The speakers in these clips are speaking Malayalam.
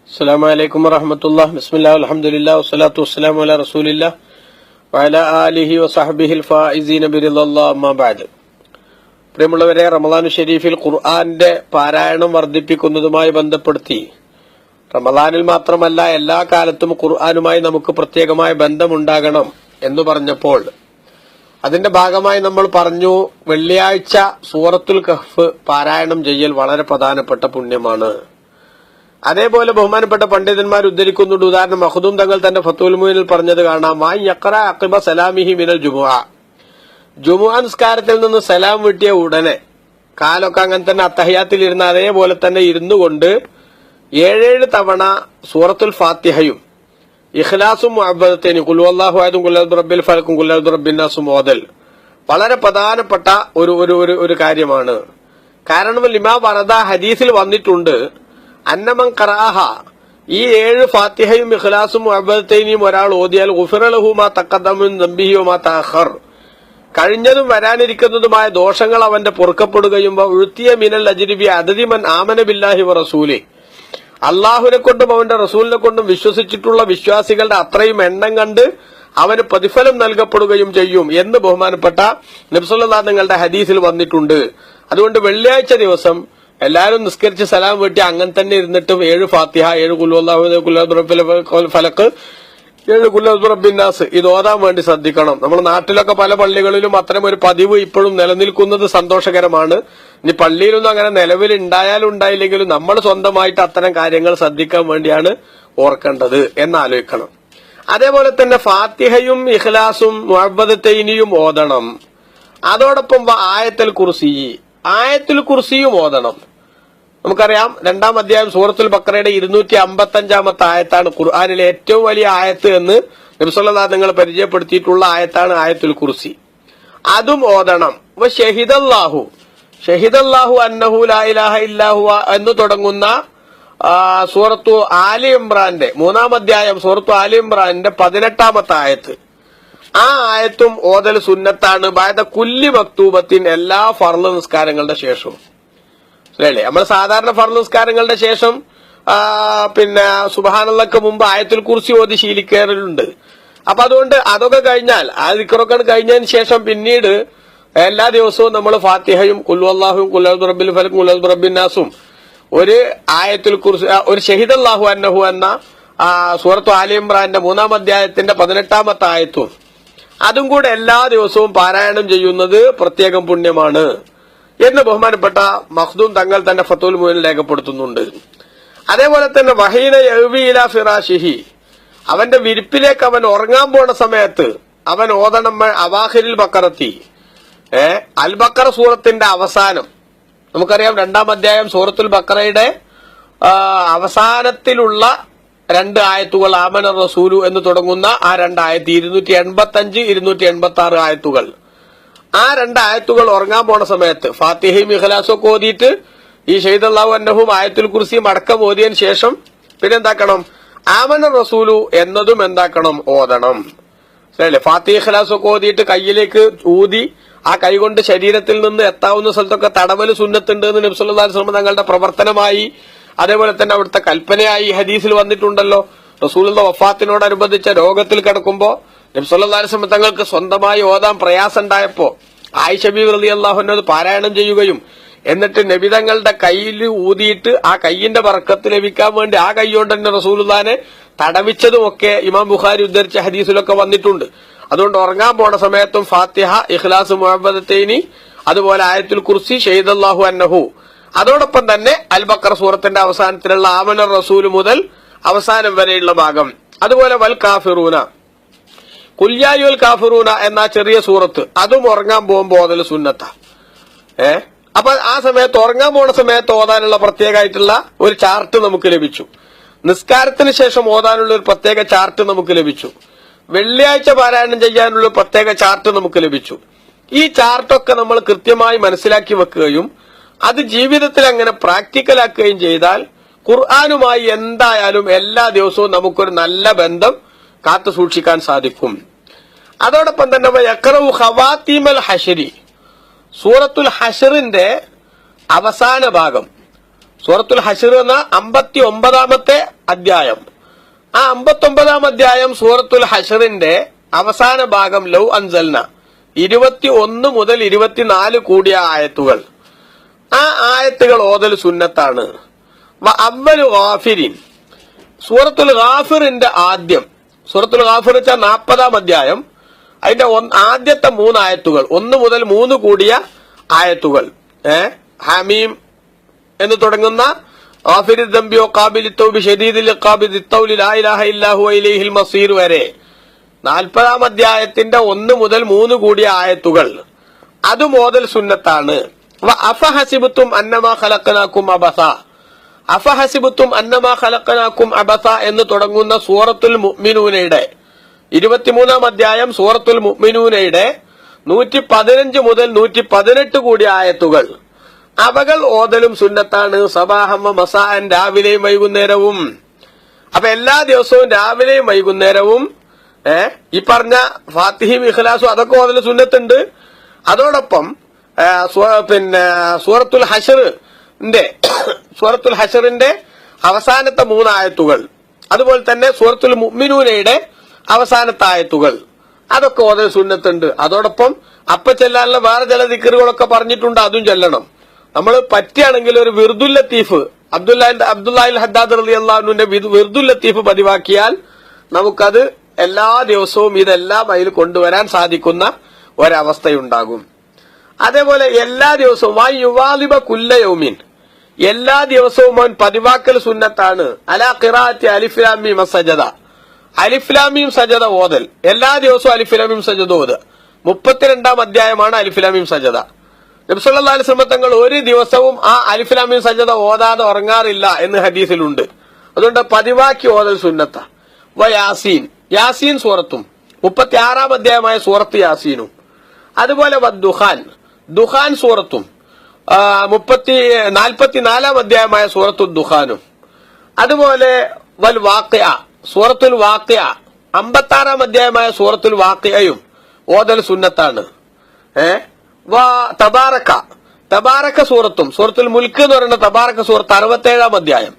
അസ്സലാമു അലൈക്കും വറഹ്മത്തുള്ളാഹി. ബിസ്മില്ലാഹി അൽഹംദുലില്ലാഹി വസ്സലാത്തു വസ്സലാമു അലാ റസൂലില്ലാഹി വഅലാ ആലിഹി വസഹ്ബിഹിൽ ഫായിസീന ബിറിദല്ലാഹി അമ്മാ ബഅദ്. പ്രിയമുള്ളവരെ, റമളാൻ ഷരീഫിൽ ഖുർആന്റെ പാരായണം വർദ്ധിപ്പിക്കുന്നതുമായി ബന്ധപ്പെടുത്തി റമളാനിൽ മാത്രമല്ല എല്ലാ കാലത്തും ഖുർആനുമായി നമുക്ക് പ്രത്യേകമായ ബന്ധമുണ്ടാകണം എന്ന് പറഞ്ഞപ്പോൾ അതിന്റെ ഭാഗമായി നമ്മൾ പറഞ്ഞു, വെള്ളിയാഴ്ച സൂറത്തുൽ കഹ്ഫ് പാരായണം ചെയ്യൽ വളരെ പ്രധാനപ്പെട്ട പുണ്യമാണ്. അതേപോലെ ബഹുമാനപ്പെട്ട പണ്ഡിതന്മാർ ഉദ്ധരിക്കുന്നുണ്ട്. ഉദാഹരണം മഖ്ദൂം തങ്ങൾ തന്റെ ഫത്തുൽ മുഈനിൽ പറഞ്ഞത് കാണാം, മാ യഖറ അഖിബ സലാമിഹി മിനൽ ജുമുഅ. ജുമുഅ നിസ്കാരത്തിൽ നിന്ന് സലാം വിട്ടിയ ഉടനെ, കാലൊക്കെ അങ്ങനെ തന്നെ അത്തഹിയാത്തിൽ ഇരുന്ന അതേപോലെ തന്നെ ഇരുന്നു കൊണ്ട് 7 തവണ സൂറത്തുൽ ഫാത്തിഹയും ഇഖ്ലാസും മുഅവ്വദത്തൈനി ഖുൽ ഹുവല്ലാഹു അഹദും ഖുൽ അഊദു ബിറബ്ബിൽ ഫലഖും ഖുൽ അഊദു ബിറബ്ബിൻ നാസും ഓതൽ വളരെ പ്രധാനപ്പെട്ട ഒരു കാര്യമാണ്. കാരണം ലിമാ വറദ ഹദീസിൽ വന്നിട്ടുണ്ട്, അന്നമൻ ഖറഅഹ, ഈ 7 ഫാത്തിഹയും ഇഖ്ലാസും മുഅവ്വദത്തൈനിയും ഒരാൾ ഓതിയാൽ ഗുഫിറ ലഹു മാ തഖദ്ദമ മിൻ ദംബിഹി വമാ തഅഖർ, കഴിഞ്ഞതും വരാനിരിക്കുന്നതുമായ ദോഷങ്ങൾ അവന്റെ പൊറുക്കപ്പെടുകയും ഉഴ്ത്തിയ മിനൽ അജ്രി ബി അദദി മൻ ആമന ബില്ലാഹി വറസൂലി, അള്ളാഹുവിനെ കൊണ്ടും അവന്റെ റസൂലിനെ കൊണ്ടും വിശ്വസിച്ചിട്ടുള്ള വിശ്വാസികളുടെ അത്രയും എണ്ണം കണ്ട് അവന് പ്രതിഫലം നൽകപ്പെടുകയും ചെയ്യും എന്ന് ബഹുമാനപ്പെട്ട നബി സല്ലല്ലാഹു അലൈഹി വസല്ലം ഹദീസിൽ വന്നിട്ടുണ്ട്. അതുകൊണ്ട് വെള്ളിയാഴ്ച ദിവസം എല്ലാവരും നിസ്കരിച്ച് സലാം വീട്ടി അങ്ങനെ തന്നെ ഇരുന്നിട്ടും 7 ഫാത്തിഹ, 7 ഖുൽ ഹുവല്ലാഹു അഹദ്, ഖുൽ അഊദു ബിറബ്ബിൽ ഫലഖ്, 7 ഖുൽ അഊദു ബിറബ്ബിൻ നാസ് ഇത് ഓതാൻ വേണ്ടി ശ്രദ്ധിക്കണം. നമ്മുടെ നാട്ടിലൊക്കെ പല പള്ളികളിലും അത്തരം ഒരു പതിവ് ഇപ്പോഴും നിലനിൽക്കുന്നത് സന്തോഷകരമാണ്. ഇനി പള്ളിയിലൊന്നും അങ്ങനെ നിലവിൽ ഉണ്ടായാലും ഉണ്ടായില്ലെങ്കിലും നമ്മൾ സ്വന്തമായിട്ട് അത്തരം കാര്യങ്ങൾ ശ്രദ്ധിക്കാൻ വേണ്ടിയാണ് ഓർക്കേണ്ടത് എന്നാലോചിക്കണം. അതേപോലെ തന്നെ ഫാത്തിഹയും ഇഖ്ലാസും മുഅവ്വദത്തൈനിയും ഓതണം. അതോടൊപ്പം ആയത്തുൽ കുർസിയും ഓതണം. നമുക്കറിയാം, 2-ാം അധ്യായം സൂറത്തുൽ ബഖറയുടെ 255-ാമത്തെ ആയത്താണ് ഖുർആനിലെ ഏറ്റവും വലിയ ആയത്ത് എന്ന് നബി സല്ലല്ലാഹു അലൈഹി വസല്ലം പരിചയപ്പെടുത്തിയിട്ടുള്ള ആയത്താണ് ആയത്തുൽ കുർസി. അതും ഓതണം. ഷഹിദല്ലാഹു അന്നഹു ലാ ഇലാഹ ഇല്ലാ ഹുവ എന്ന് തുടങ്ങുന്ന സൂറത്തു ആലി ഇംറാന്റെ 3-ാം അധ്യായം സൂറത്തു ആലി ഇംറാന്റെ 18-ാമത്തെ ആയത്ത്, ആ ആയത്തും ഓതൽ സുന്നത്താണ്. ബഅദ കുല്ലി മക്തൂബത്തിൻ, എല്ലാ ഫർള് നിസ്കാരങ്ങളുടെ ശേഷവും. അല്ലേ, നമ്മൾ സാധാരണ ഫർള് നിസ്കാരങ്ങളുടെ ശേഷം സുബ്ഹാനല്ലാഹ്ക്ക് മുമ്പ് ആയത്തുൽ കുർസി ഓതി ശീലിക്കാറുണ്ട്. അപ്പൊ അതുകൊണ്ട് അതൊക്കെ കഴിഞ്ഞാൽ, ആ ദിക്റൊക്കെ കഴിഞ്ഞതിന് ശേഷം പിന്നീട് എല്ലാ ദിവസവും നമ്മൾ ഫാത്തിഹയും ഖുൽ ഹുവല്ലാഹുവും ഖുൽ അഊദു ബിറബ്ബിൽ ഫലഖ് ഖുൽ അഊദു ബിറബ്ബിൻ നാസും ഒരു ആയത്തുൽ കുർസി, ഒരു ഷഹിദല്ലാഹു അന്നഹു എന്ന സൂറത്തു ആലി ഇംറാന്റെ 3-ാം അധ്യായത്തിന്റെ 18-ാമത്തെ ആയത്തും അതും കൂടെ എല്ലാ ദിവസവും പാരായണം ചെയ്യുന്നത് പ്രത്യേകം പുണ്യമാണ് എന്ന് ബഹുമാനപ്പെട്ട മഖ്ദൂം തങ്ങൾ തന്റെ ഫത്തുൽ മുഈനിൽ രേഖപ്പെടുത്തുന്നുണ്ട്. അതേപോലെ തന്നെ വഹീന യഅ്വി ഇലാ ഫിറാശിഹി, അവന്റെ വിരിപ്പിലേക്ക് അവൻ ഉറങ്ങാൻ പോണ സമയത്ത് അവൻ ഓതണം അവാഖിരിൽ ബഖറത്തി, അൽ ബഖറ സൂറത്തിന്റെ അവസാനം. നമുക്കറിയാം, 2-ാം അധ്യായം സൂറത്തുൽ ബഖറയുടെ അവസാനത്തിലുള്ള 2 ആയത്തുകൾ, ആമന റസൂലു എന്ന് തുടങ്ങുന്ന ആ 2 ആയത്ത്, 285, 286 ആയത്തുകൾ. ആ 2 ആയത്തുകൾ ഉറങ്ങാൻ പോണ സമയത്ത് ഫാത്തിഹയും ഇഖ്ലാസും ഒക്കെ ഓതിയിട്ട് ഈ ഷഹിദല്ലാഹു അന്നഹും ആയത്തുൽ കുർസിയും അടക്കം ഓതിയതിന് ശേഷം പിന്നെ എന്താക്കണം, ആമന റസൂലു എന്നതും എന്താക്കണം, ഓതണം. അല്ലേ, ഫാത്തിഹ ഇഖ്ലാസും ഒക്കെ ഓതിയിട്ട് കയ്യിലേക്ക് ഊതി ആ കൈകൊണ്ട് ശരീരത്തിൽ നിന്ന് എത്താവുന്ന സ്ഥലത്തൊക്കെ തടവല് സുന്നത്തുണ്ട് എന്ന് നബി സല്ലല്ലാഹു അലൈഹി വസല്ലം തങ്ങളുടെ പ്രവർത്തനമായി, അതേപോലെ തന്നെ അവിടുത്തെ കൽപ്പനയായി ഹദീസിൽ വന്നിട്ടുണ്ടല്ലോ. റസൂലുള്ളാഹിയുടെ വഫാത്തിനോടനുബന്ധിച്ച രോഗത്തിൽ കിടക്കുമ്പോ നബി സല്ലല്ലാഹു അലൈഹി വസല്ലം തങ്ങൾക്ക് സ്വന്തമായി ഓതാൻ പ്രയാസം ഉണ്ടായപ്പോ ആയിഷ ബീവി റളിയല്ലാഹു അൻഹ പാരായണം ചെയ്യുകയും എന്നിട്ട് നബി തങ്ങളുടെ കയ്യിൽ ഊതിയിട്ട് ആ കയ്യിന്റെ ബർക്കത്ത് ലഭിക്കാൻ വേണ്ടി ആ കൈ കൊണ്ട് തന്നെ റസൂലുള്ളാഹിനെ തടവിച്ചതുമൊക്കെ ഇമാം ബുഖാരി ഉദ്ധരിച്ച ഹദീസിലൊക്കെ വന്നിട്ടുണ്ട്. അതുകൊണ്ട് ഉറങ്ങാൻ പോണ സമയത്തും ഫാത്തിഹ, ഇഖ്ലാസ്, മുഅവ്വദത്തൈനി, അതുപോലെ ആയത്തുൽ കുർസി, ഷഹിദല്ലാഹു അന്നഹു, അതോടൊപ്പം തന്നെ അൽ ബഖറ സൂറത്തിന്റെ അവസാനത്തിലുള്ള ആമന റസൂൽ മുതൽ അവസാനം വരെയുള്ള ഭാഗം, അതുപോലെ വൽ കാഫിറൂന, ഖുൽ യാ അയ്യുഹൽ കാഫിറൂന എന്ന ചെറിയ സൂറത്ത്, അതും ഉറങ്ങാൻ പോകുമ്പോൾ ഓതൽ സുന്നത്ത. അപ്പൊ ആ സമയത്ത് ഉറങ്ങാൻ പോണ സമയത്ത് ഓതാനുള്ള പ്രത്യേകമായിട്ടുള്ള ഒരു ചാർട്ട് നമുക്ക് ലഭിച്ചു. നിസ്കാരത്തിന് ശേഷം ഓതാനുള്ള ഒരു പ്രത്യേക ചാർട്ട് നമുക്ക് ലഭിച്ചു. വെള്ളിയാഴ്ച പാരായണം ചെയ്യാനുള്ള പ്രത്യേക ചാർട്ട് നമുക്ക് ലഭിച്ചു. ഈ ചാർട്ടൊക്കെ നമ്മൾ കൃത്യമായി മനസ്സിലാക്കി വെക്കുകയും അത് ജീവിതത്തിൽ അങ്ങനെ പ്രാക്ടിക്കലാക്കുകയും ചെയ്താൽ ഖുർആനുമായി എന്തായാലും എല്ലാ ദിവസവും നമുക്കൊരു നല്ല ബന്ധം കാത്തു സൂക്ഷിക്കാൻ സാധിക്കും. അതോടൊപ്പം തന്നെ യഖറഉ ഖവാതീമൽ ഹശ്രി, സൂറത്തുൽ ഹശ്റിന്റെ അവസാന ഭാഗം, സൂറത്തുൽ ഹശ്ർ എന്ന 59-ാമത്തെ അധ്യായം. ആ 59-ാം അധ്യായം സൂറത്തുൽ ഹശ്റിന്റെ അവസാന ഭാഗം ലൗ അൻസൽന 21 മുതൽ 24 കൂടിയ ആയത്തുകൾ. ആ ആയത്തുകൾ ഓതൽ സുന്നത്താണ്. അവ്വലു ഗാഫിരിൻ, സൂറത്തുൽ ഗാഫിറിന്റെ ആദ്യം. സൂറത്തുൽ ഗാഫിർ വെച്ചാൽ 40-ാം അധ്യായം. അതിന്റെ ആദ്യത്തെ 3 ആയത്തുകൾ, 1 മുതൽ 3 കൂടിയ ആയത്തുകൾ. ഹമീം എന്ന് തുടങ്ങുന്ന ഗാഫിരി ദംബിയോ ഖാബിലി തൗബി ഷദീദിൽ ഇഖാബി ദിത്തൗലി ലാ ഇലാഹ ഇല്ലാ ഹുവ ഇലൈഹിൽ മസീർ വരെ 40-ാം അധ്യായത്തിന്റെ 1 മുതൽ 3 കൂടിയ ആയത്തുകൾ. അത് മോദൽ സുന്നത്താണ്. അഫഹസിബത്തും അന്നമാ ഖലഖനാകും അബസ, അഫഹസിബത്തും അന്നമാ ഖലഖനാകും അബസ എന്ന് തുടങ്ങുന്ന സൂറത്തുൽ മുഅ്മിനൂനയുടെ 23-ാം അധ്യായം സൂറത്തുൽ മുഅ്മിനൂനയുടെ 115 മുതൽ 118 കൂടിയ ആയത്തുകൾ. അവകൾ ഓതലും സുന്നത്താണ്. സബാഹമ്മ മസാൻ, രാവിലെയും വൈകുന്നേരവും. അപ്പൊ എല്ലാ ദിവസവും രാവിലെയും വൈകുന്നേരവും ഈ പറഞ്ഞ ഫാത്തിഹയും ഇഖ്ലാസും അതൊക്കെ ഓതൽ സുന്നത്തുണ്ട്. അതോടൊപ്പം സൂറത്തുൽ ഹശ്റിന്റെ അവസാനത്തെ 3 ആയത്തുകൾ, അതുപോലെ തന്നെ സൂറത്തുൽ മുഅ്മിനൂനയുടെ അവസാനത്തെ ആയത്തുകൾ, അതൊക്കെ ഓതൽ സുന്നത്തുണ്ട്. അതോടൊപ്പം അപ്പ ചെല്ലാനുള്ള വേറെ ചില ദിക്റുകളൊക്കെ പറഞ്ഞിട്ടുണ്ട്, അതും ചെല്ലണം. നമ്മൾ പറ്റുകയാണെങ്കിൽ ഒരു വിർദുൽ ലത്തീഫ്, അബ്ദുല്ലാഹിൽ ഹദ്ദാദ് റളിയല്ലാഹു അൻഹുവിന്റെ വിർദുൽ ലത്തീഫ് പതിവാക്കിയാൽ നമുക്കത് എല്ലാ ദിവസവും ഇതെല്ലാം അതിൽ കൊണ്ടുവരാൻ സാധിക്കുന്ന ഒരവസ്ഥയുണ്ടാകും. അതേപോലെ എല്ലാ ദിവസവും യുവാലിബ കുല്ല യൗമിൻ, എല്ലാ ദിവസവും അവൻ പതിവാക്കൽ സുന്നത്താണ്. അലാ ഖിറാഅത്തി അലിഫ് ലാം മീം സജദ, അലിഫ് ലാം മീം സജദ ഓതൽ. എല്ലാ ദിവസവും അലിഫ് ലാം മീം സജദ ഓതുക. 32-ാം അധ്യായമാണ് അലിഫ് ലാം മീം സജദ. നബി സല്ലല്ലാഹു അലൈഹി വസല്ലം തങ്ങൾ ഒരു ദിവസവും ആ അലിഫ് ലാം മീം സജദ ഓതാതെ ഉറങ്ങാറില്ല എന്ന് ഹദീസിലുണ്ട്. അതുകൊണ്ട് പതിവാക്കി ഓതൽ സുന്നത്ത. യാസീൻ, യാസീൻ സൂറത്തും 36-ാം അധ്യായമായ സൂറത്ത് യാസീനും. അതുപോലെ ദുഖാൻ, ദുഖാൻ സൂറത്തും 44-ാം അധ്യായമായ സൂറത്തു ദുഖാനും. അതുപോലെ വൽ വാഖിഅ, സൂറത്തുൽ വാഖിഅ 56-ാം അധ്യായമായ സൂറത്തുൽ വാഖിഅയും ഓതൽ സുന്നത്താണ്. തബാറക്ക, തബാറക്ക സൂറത്തും സൂറത്തുൽ മുൽക്ക് എന്ന് പറയുന്ന തബാറക്ക സൂറത്ത് 67-ാം അധ്യായം,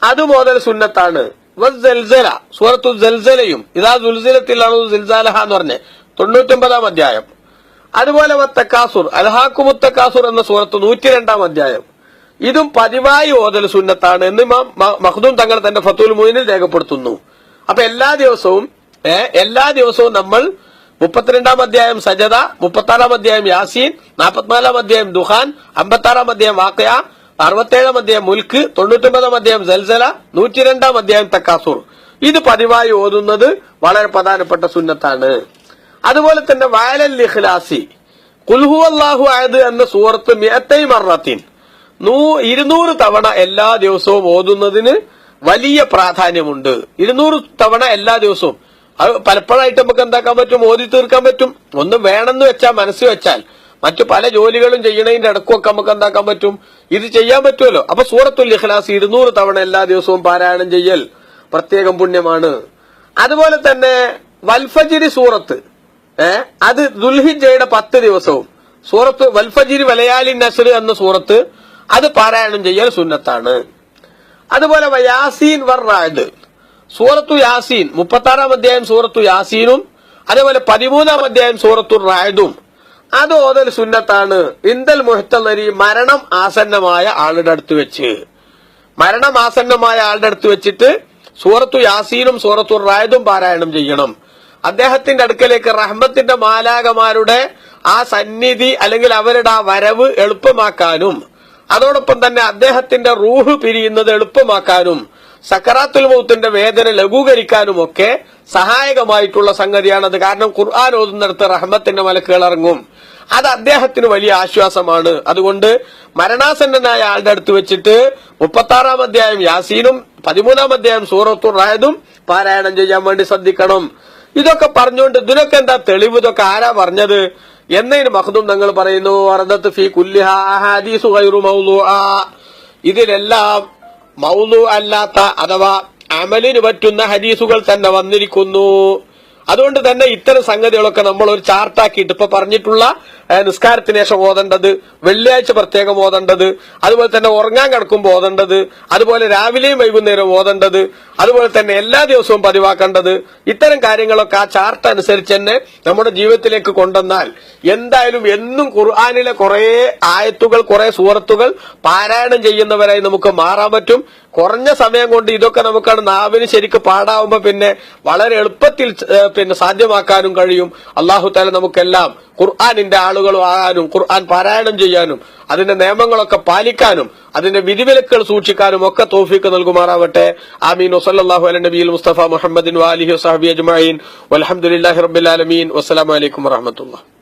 അതും ഓതൽ സുന്നത്താണ്. വസ്സൽസല, സൂറത്തു സൽസലയും ഇദാ സുൽസിലത്തിൽ അർളു സിൽസാലഹ എന്ന് പറഞ്ഞ് 99-ാം അധ്യായം. അതുപോലെ തക്കാസുർ, അൽഹാക്കുമുത് തക്കാസുർ എന്ന സൂറത്ത് 102-ാം അധ്യായം, ഇതും പതിവായി ഓതൽ സുന്നത്താണ് എന്ന് മഖ്ദൂം തങ്ങൾ തന്റെ ഫത്തുൽ മുഈനിൽ രേഖപ്പെടുത്തുന്നു. അപ്പൊ എല്ലാ ദിവസവും നമ്മൾ 32-ാം അധ്യായം സജദ, 36-ാം അധ്യായം യാസീൻ, 44-ാം അധ്യായം ദുഖാൻ, 56-ാം അധ്യായം വാഖിഅ, 67-ാം അധ്യായം മുൽക്ക്, 99-ാം അധ്യായം സൽസല, 102-ാം അധ്യായം തക്കാസുർ, ഇത് പതിവായി ഓതുന്നത് വളരെ പ്രധാനപ്പെട്ട സുന്നത്താണ്. അതുപോലെ തന്നെ വഅലൽ ഇഖ്ലാസി ഖുൽ ഹുവല്ലാഹു അഹദ് എന്ന സൂറത്ത് 200 മർറത്തിൻ 200 തവണ എല്ലാ ദിവസവും ഓതുന്നതിന് വലിയ പ്രാധാന്യമുണ്ട്. 200 തവണ എല്ലാ ദിവസവും. അത് പലപ്പോഴായിട്ട് നമുക്ക് എന്താക്കാൻ പറ്റും, ഓതി തീർക്കാൻ പറ്റും. ഒന്ന് വേണമെന്ന് വെച്ചാൽ, മനസ്സ് വെച്ചാൽ, മറ്റു പല ജോലികളും ചെയ്യണതിന്റെ ഇടക്കൊക്കെ നമുക്ക് എന്താക്കാൻ പറ്റും, ഇത് ചെയ്യാൻ പറ്റുമല്ലോ. അപ്പൊ സൂറത്തുൽ ഇഖ്ലാസ് 200 തവണ എല്ലാ ദിവസവും പാരായണം ചെയ്യൽ പ്രത്യേകം പുണ്യമാണ്. അതുപോലെ തന്നെ വൽഫജിരി സൂറത്ത്, അത് ദുൽഹിജ്ജയുടെ 10 ദിവസവും സൂറത്ത് വൽഫജിരി വലയാലി നസ്ർ എന്ന സൂറത്ത് അത് പാരായണം ചെയ്യൽ സുന്നത്താണ്. അതുപോലെ യാസീൻ വർ റഅദ്, സൂറത്തു യാസീൻ 36-ാം അധ്യായം സൂറത്തു യാസീനും അതേപോലെ 13-ാം അധ്യായം സൂറത്തു റഅദും അത് ഓതൽ സുന്നത്താണ്. ഇന്ദൽ മുഹ്തലരി, മരണം ആസന്നമായ ആളുടെ അടുത്ത് വെച്ച്, മരണം ആസന്നമായ ആളുടെ അടുത്ത് വെച്ചിട്ട് സൂറത്തു യാസീനും സൂറത്തു റഅദും പാരായണം ചെയ്യണം. അദ്ദേഹത്തിന്റെ അടുക്കലേക്ക് റഹ്മത്തിന്റെ മാലാകമാരുടെ ആ സന്നിധി അല്ലെങ്കിൽ അവരുടെ ആ വരവ് എളുപ്പമാക്കാനും അതോടൊപ്പം തന്നെ അദ്ദേഹത്തിന്റെ റൂഹ് പിരിയുന്നത് എളുപ്പമാക്കാനും സക്കറാത്തുൽ മൗത്തിന്റെ വേദന ലഘൂകരിക്കാനും ഒക്കെ സഹായകമായിട്ടുള്ള സംഗതിയാണത്. കാരണം ഖുർആൻ ഓതുന്നിടത്ത് റഹ്മത്തിന്റെ മലക്കുകൾ ഇറങ്ങും. അത് അദ്ദേഹത്തിന് വലിയ ആശ്വാസമാണ്. അതുകൊണ്ട് മരണാസന്നനായ ആളുടെ അടുത്ത് വെച്ചിട്ട് 36-ാം അധ്യായം യാസീനും 13-ാം അധ്യായം സൂറത്തു റഅദും പാരായണം ചെയ്യാൻ വേണ്ടി ശ്രദ്ധിക്കണം. ഇതൊക്കെ പറഞ്ഞുകൊണ്ട് ഇതിനൊക്കെ എന്താ തെളിവ്, ഇതൊക്കെ ആരാ പറഞ്ഞത് എന്നതിന് മഖ്ദൂം തങ്ങൾ പറയുന്നു, വറദത്ത് ഫീ കുല്ലിഹാ അഹാദീസു ഗൈറു മൗളൂആ, ഇതിലെല്ലാം മൗളൂ അല്ലാത്ത അഥവാ അമലിന് പറ്റുന്ന ഹദീസുകൾ തന്നെ വന്നിരിക്കുന്നു. അതുകൊണ്ട് തന്നെ ഇത്തരം സംഗതികളൊക്കെ നമ്മൾ ഒരു ചാർട്ടാക്കിയിട്ട് ഇപ്പൊ പറഞ്ഞിട്ടുള്ള നിസ്കാരത്തിന് ശേഷം ഓതേണ്ടത്, വെള്ളിയാഴ്ച പ്രത്യേകം ഓതേണ്ടത്, അതുപോലെ തന്നെ ഉറങ്ങാൻ കിടക്കുമ്പോൾ ഓതേണ്ടത്, അതുപോലെ രാവിലെയും വൈകുന്നേരവും ഓതേണ്ടത്, അതുപോലെ തന്നെ എല്ലാ ദിവസവും പതിവാക്കേണ്ടത്, ഇത്തരം കാര്യങ്ങളൊക്കെ ആ ചാർട്ട് അനുസരിച്ച് തന്നെ നമ്മുടെ ജീവിതത്തിലേക്ക് കൊണ്ടുവന്നാൽ എന്തായാലും എന്നും ഖുർആനിലെ കുറെ ആയത്തുകൾ, കുറെ സൂറത്തുകൾ പാരായണം ചെയ്യുന്നവരായി നമുക്ക് മാറാൻ പറ്റും. കുറഞ്ഞ സമയം കൊണ്ട് ഇതൊക്കെ നമുക്കാണ് നാവിന് ശരിക്ക് പാടാവുമ്പോ പിന്നെ വളരെ എളുപ്പത്തിൽ സാധ്യമാക്കാനും കഴിയും. അല്ലാഹു തആല നമുക്കെല്ലാം ഖുർആനിന്റെ ആളുകളും ആകാനും, ഖുർആൻ പാരായണം ചെയ്യാനും, അതിന്റെ നിയമങ്ങളൊക്കെ പാലിക്കാനും, അതിന്റെ വിധിവിലക്കുകൾ സൂക്ഷിക്കാനും ഒക്കെ തൗഫീഖ് നൽകുമാറാവട്ടെ. ആമീൻ. വസല്ലല്ലാഹു അലാ നബിയിൽ മുസ്തഫ മുഹമ്മദിൻ വആലിഹി വസഹബിഹി അജ്മഈൻ വൽഹംദുലില്ലാഹി റബ്ബിൽ ആലമീൻ. വസ്സലാമു അലൈക്കും വറഹ്മത്തുള്ളാഹി.